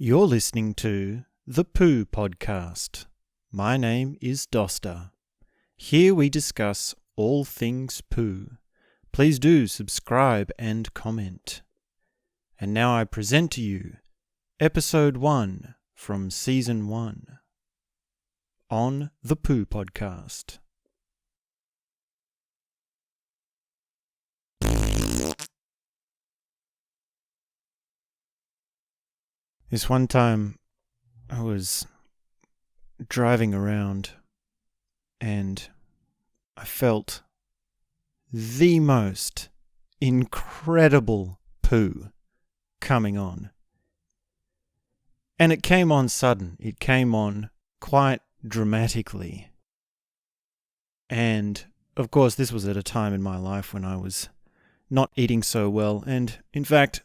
You're listening to the Poo Podcast. My name is Dosta. Here we discuss all things poo. Please do subscribe and comment. And now I present to you Episode 1 from Season 1 on the Poo Podcast. This one time I was driving around and I felt the most incredible poo coming on. And it came on sudden. It came on quite dramatically. And of course this was at a time in my life when I was not eating so well, and in fact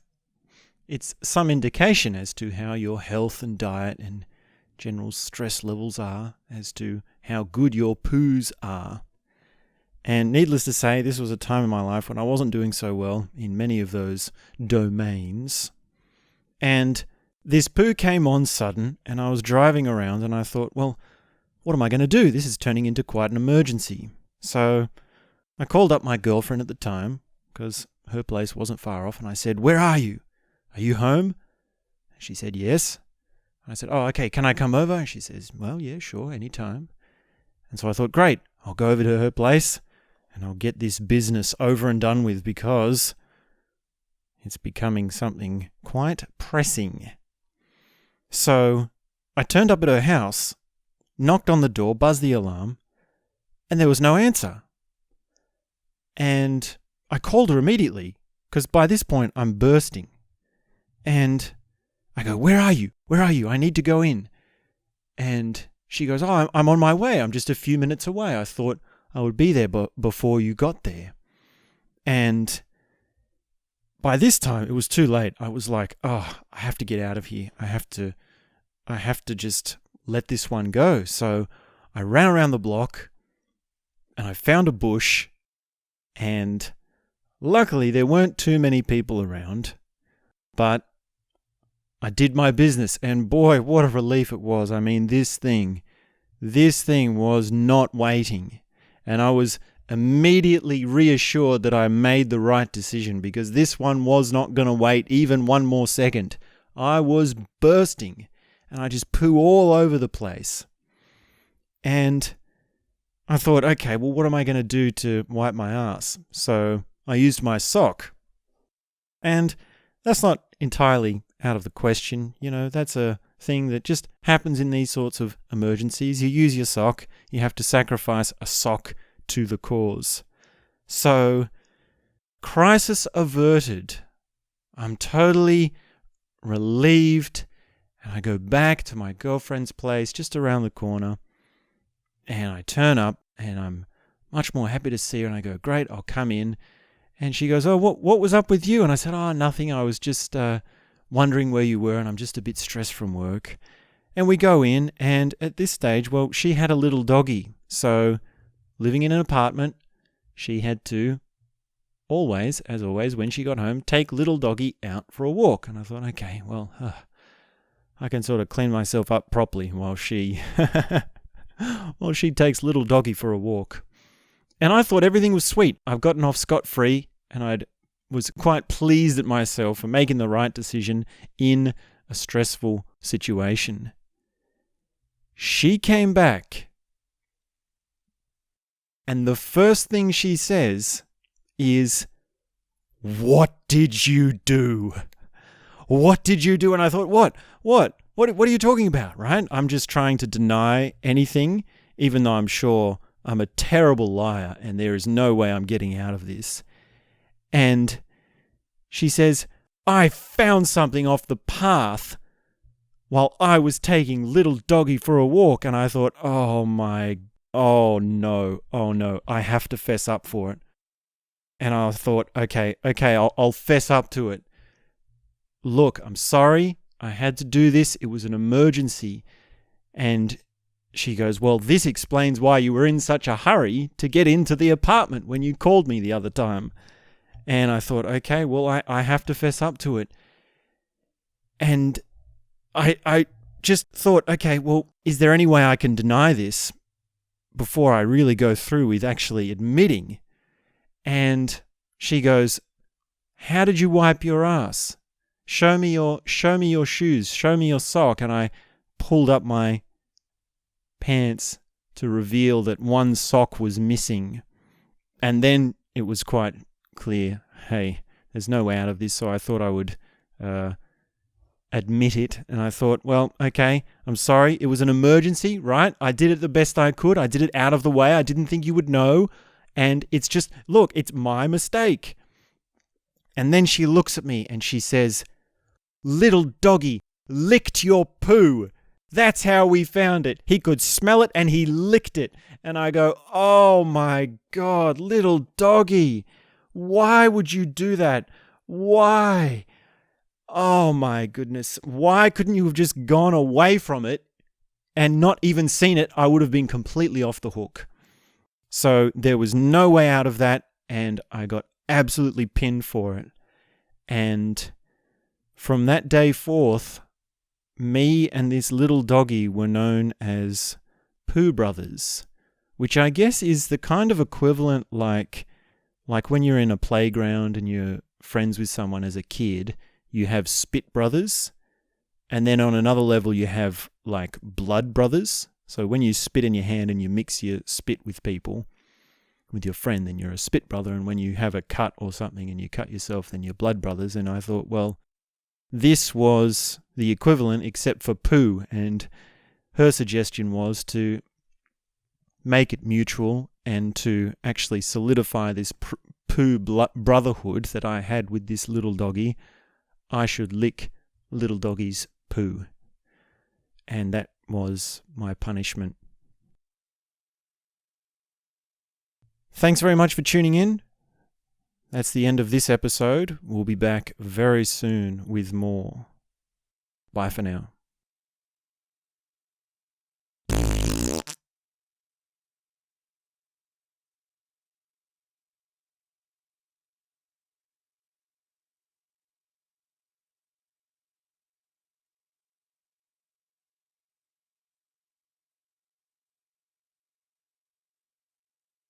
it's some indication as to how your health and diet and general stress levels are, as to how good your poos are. And needless to say, this was a time in my life when I wasn't doing so well in many of those domains. And this poo came on sudden, and I was driving around and I thought, well, what am I going to do? This is turning into quite an emergency. So I called up my girlfriend at the time, because her place wasn't far off, and I said, "Where are you? Are you home?" And she said, "Yes." And I said, "Oh, okay, can I come over?" And she says, "Well, yeah, sure, anytime." And so I thought, great, I'll go over to her place and I'll get this business over and done with, because it's becoming something quite pressing. So I turned up at her house, knocked on the door, buzzed the alarm, and there was no answer. And I called her immediately, because by this point I'm bursting. And I go, "Where are you? Where are you? I need to go in." And she goes, "Oh, I'm on my way. I'm just a few minutes away. I thought I would be there before you got there." And by this time, it was too late. I was like, "Oh, I have to get out of here. I have to just let this one go." So I ran around the block and I found a bush, and luckily there weren't too many people around, but I did my business, and boy, what a relief it was. I mean, this thing was not waiting, and I was immediately reassured that I made the right decision, because this one was not going to wait even one more second. I was bursting, and I just poo all over the place. And I thought, okay, well, what am I going to do to wipe my ass? So I used my sock. And that's not entirely out of the question. You know, that's a thing that just happens in these sorts of emergencies. You use your sock. You have to sacrifice a sock to the cause. So, crisis averted. I'm totally relieved. And I go back to my girlfriend's place just around the corner. And I turn up and I'm much more happy to see her. And I go, "Great, I'll come in." And she goes, "Oh, what was up with you?" And I said, "Oh, nothing. I was just wondering where you were, and I'm just a bit stressed from work." And we go in, and at this stage, well, she had a little doggy. So living in an apartment, she had to always, as always, when she got home, take little doggy out for a walk. And I thought, okay, well, I can sort of clean myself up properly while she takes little doggy for a walk. And I thought everything was sweet. I've gotten off scot-free, and I was quite pleased at myself for making the right decision in a stressful situation. She came back, and the first thing she says is, "What did you do? What did you do?" And I thought, What are you talking about, right? I'm just trying to deny anything, even though I'm sure I'm a terrible liar and there is no way I'm getting out of this. And she says, "I found something off the path while I was taking little doggy for a walk." And I thought, oh no, I have to fess up for it. And I thought, okay, I'll fess up to it. "Look, I'm sorry. I had to do this. It was an emergency." And she goes, "Well, this explains why you were in such a hurry to get into the apartment when you called me the other time." And I thought, okay, well, I have to fess up to it. And I just thought, okay, well, is there any way I can deny this before I really go through with actually admitting? And she goes, how did you wipe your ass? Show me your shoes. Show me your sock. And I pulled up my pants to reveal that one sock was missing. And then it was quite clear, hey, there's no way out of this. So I thought I would admit it. And I thought, well, okay, I'm sorry. It was an emergency, right? I did it the best I could. I did it out of the way. I didn't think you would know. And it's just, look, it's my mistake. And then she looks at me and she says, little doggy licked your poo. That's how we found it. He could smell it and he licked it. And I go, oh my God, little doggy. Why would you do that? Why? Oh my goodness. Why couldn't you have just gone away from it and not even seen it? I would have been completely off the hook. So there was no way out of that. And I got absolutely pinned for it. And from that day forth, me and this little doggy were known as Poo Brothers, which I guess is the kind of equivalent like when you're in a playground and you're friends with someone as a kid, you have spit brothers. And then on another level, you have like blood brothers. So when you spit in your hand and you mix your spit with people, with your friend, then you're a spit brother. And when you have a cut or something and you cut yourself, then you're blood brothers. And I thought, well, this was the equivalent except for poo. And her suggestion was to make it mutual and to actually solidify this poo brotherhood that I had with this little doggy. I should lick little doggy's poo. And that was my punishment. Thanks very much for tuning in. That's the end of this episode. We'll be back very soon with more. Bye for now.